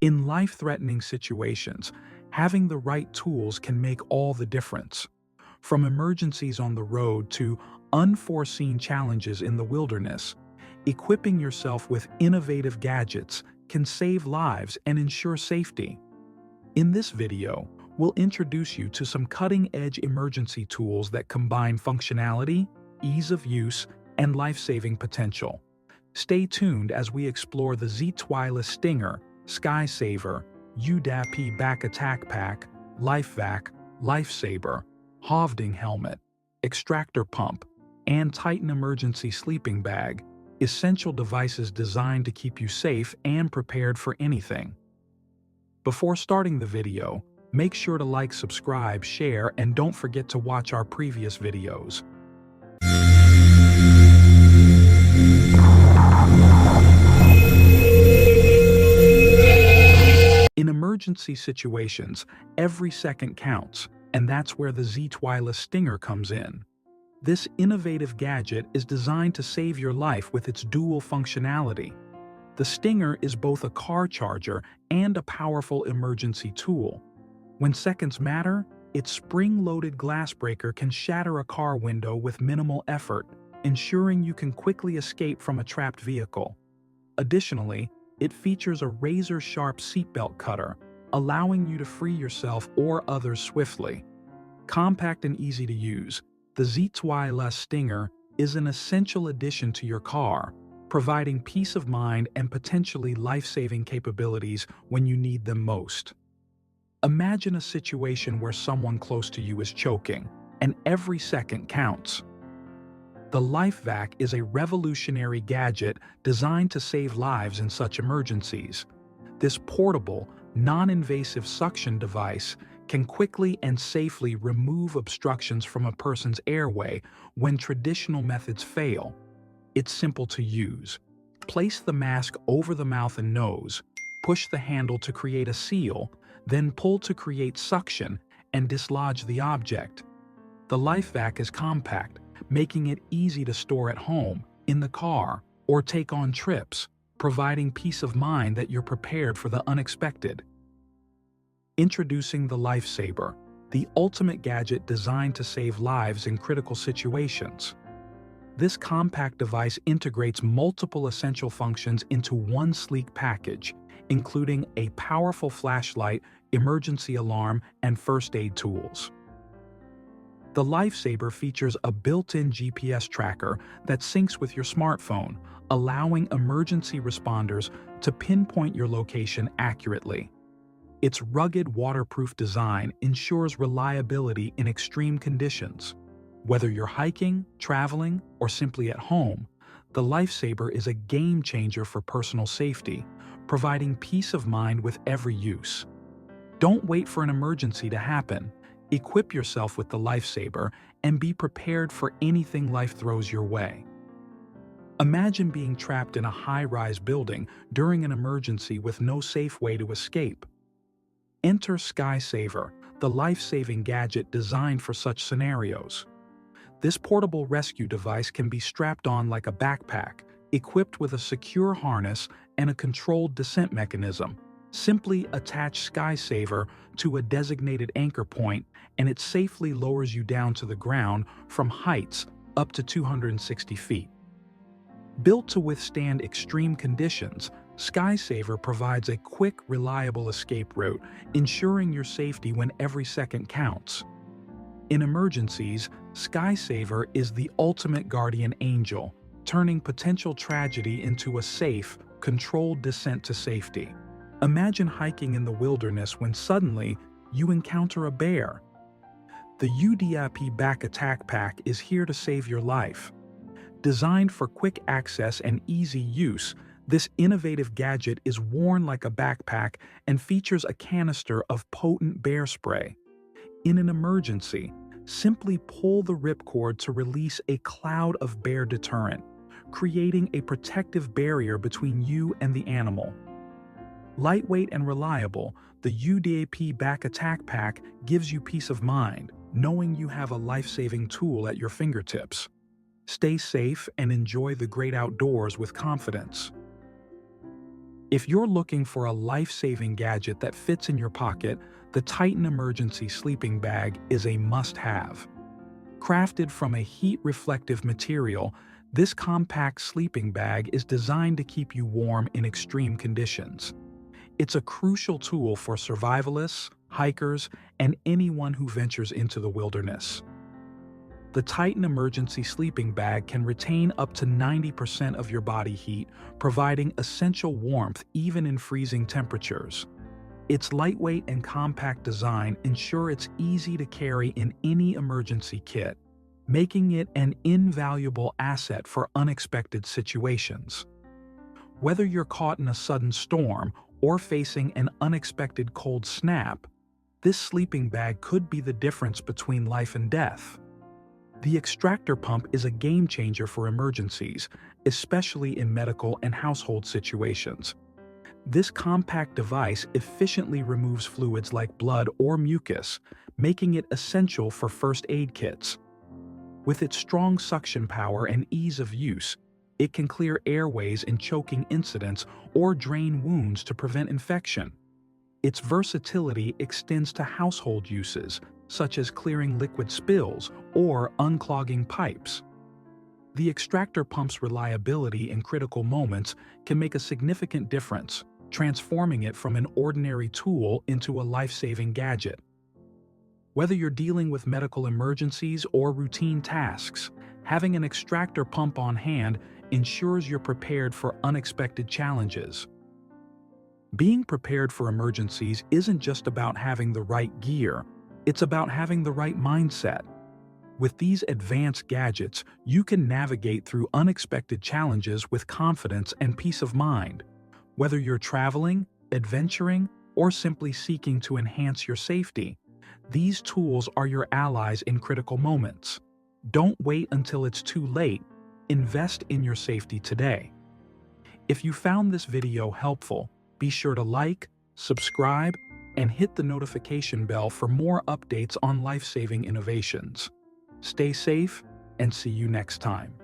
In life-threatening situations, having the right tools can make all the difference. From emergencies on the road to unforeseen challenges in the wilderness, equipping yourself with innovative gadgets can save lives and ensure safety. In this video, we'll introduce you to some cutting-edge emergency tools that combine functionality, ease of use, and life-saving potential. Stay tuned as we explore the Z-Twiless Stinger, Skysaver, UDAP Back Attack Pack, Lifevac, Lifesaber, Hovding Helmet, Extractor Pump, and Titan Emergency Sleeping Bag, essential devices designed to keep you safe and prepared for anything. Before starting the video, make sure to like, subscribe, share, and don't forget to watch our previous videos. In emergency situations, every second counts, and that's where the Z-Twiless Stinger comes in. This innovative gadget is designed to save your life with its dual functionality. The Stinger is both a car charger and a powerful emergency tool. When seconds matter, its spring-loaded glass breaker can shatter a car window with minimal effort, ensuring you can quickly escape from a trapped vehicle. Additionally, it features a razor-sharp seatbelt cutter, allowing you to free yourself or others swiftly. Compact and easy to use, the Z-Twiless Stinger is an essential addition to your car, providing peace of mind and potentially life-saving capabilities when you need them most. Imagine a situation where someone close to you is choking, and every second counts. The Lifevac is a revolutionary gadget designed to save lives in such emergencies. This portable, non-invasive suction device can quickly and safely remove obstructions from a person's airway when traditional methods fail. It's simple to use. Place the mask over the mouth and nose, push the handle to create a seal, then pull to create suction and dislodge the object. The Lifevac is compact, making it easy to store at home, in the car, or take on trips, providing peace of mind that you're prepared for the unexpected. Introducing the Lifesaber, the ultimate gadget designed to save lives in critical situations. This compact device integrates multiple essential functions into one sleek package, including a powerful flashlight, emergency alarm, and first aid tools. The Lifesaber features a built-in GPS tracker that syncs with your smartphone, allowing emergency responders to pinpoint your location accurately. Its rugged, waterproof design ensures reliability in extreme conditions. Whether you're hiking, traveling, or simply at home, the Lifesaber is a game-changer for personal safety, providing peace of mind with every use. Don't wait for an emergency to happen. Equip yourself with the Lifesaber and be prepared for anything life throws your way. Imagine being trapped in a high-rise building during an emergency with no safe way to escape. Enter Skysaver, the life-saving gadget designed for such scenarios. This portable rescue device can be strapped on like a backpack, equipped with a secure harness and a controlled descent mechanism. Simply attach Skysaver to a designated anchor point and it safely lowers you down to the ground from heights up to 260 feet. Built to withstand extreme conditions, Skysaver provides a quick, reliable escape route, ensuring your safety when every second counts. In emergencies, Skysaver is the ultimate guardian angel, turning potential tragedy into a safe, controlled descent to safety. Imagine hiking in the wilderness when suddenly you encounter a bear. The UDAP Back Attack Pack is here to save your life. Designed for quick access and easy use, this innovative gadget is worn like a backpack and features a canister of potent bear spray. In an emergency, simply pull the ripcord to release a cloud of bear deterrent, creating a protective barrier between you and the animal. Lightweight and reliable, the UDAP Back Attack Pack gives you peace of mind, knowing you have a life-saving tool at your fingertips. Stay safe and enjoy the great outdoors with confidence. If you're looking for a life-saving gadget that fits in your pocket, the Titan Emergency Sleeping Bag is a must-have. Crafted from a heat-reflective material, this compact sleeping bag is designed to keep you warm in extreme conditions. It's a crucial tool for survivalists, hikers, and anyone who ventures into the wilderness. The Titan Emergency Sleeping Bag can retain up to 90% of your body heat, providing essential warmth even in freezing temperatures. Its lightweight and compact design ensure it's easy to carry in any emergency kit, making it an invaluable asset for unexpected situations. Whether you're caught in a sudden storm or facing an unexpected cold snap, this sleeping bag could be the difference between life and death. The Extractor pump is a game changer for emergencies, especially in medical and household situations. This compact device efficiently removes fluids like blood or mucus, making it essential for first aid kits. With its strong suction power and ease of use, it can clear airways in choking incidents or drain wounds to prevent infection. Its versatility extends to household uses, such as clearing liquid spills or unclogging pipes. The Extractor pump's reliability in critical moments can make a significant difference, transforming it from an ordinary tool into a life-saving gadget. Whether you're dealing with medical emergencies or routine tasks, having an Extractor pump on hand ensures you're prepared for unexpected challenges. Being prepared for emergencies isn't just about having the right gear, it's about having the right mindset. With these advanced gadgets, you can navigate through unexpected challenges with confidence and peace of mind. Whether you're traveling, adventuring, or simply seeking to enhance your safety, these tools are your allies in critical moments. Don't wait until it's too late. Invest in your safety today. If you found this video helpful, be sure to like, subscribe, and hit the notification bell for more updates on life-saving innovations. Stay safe and see you next time.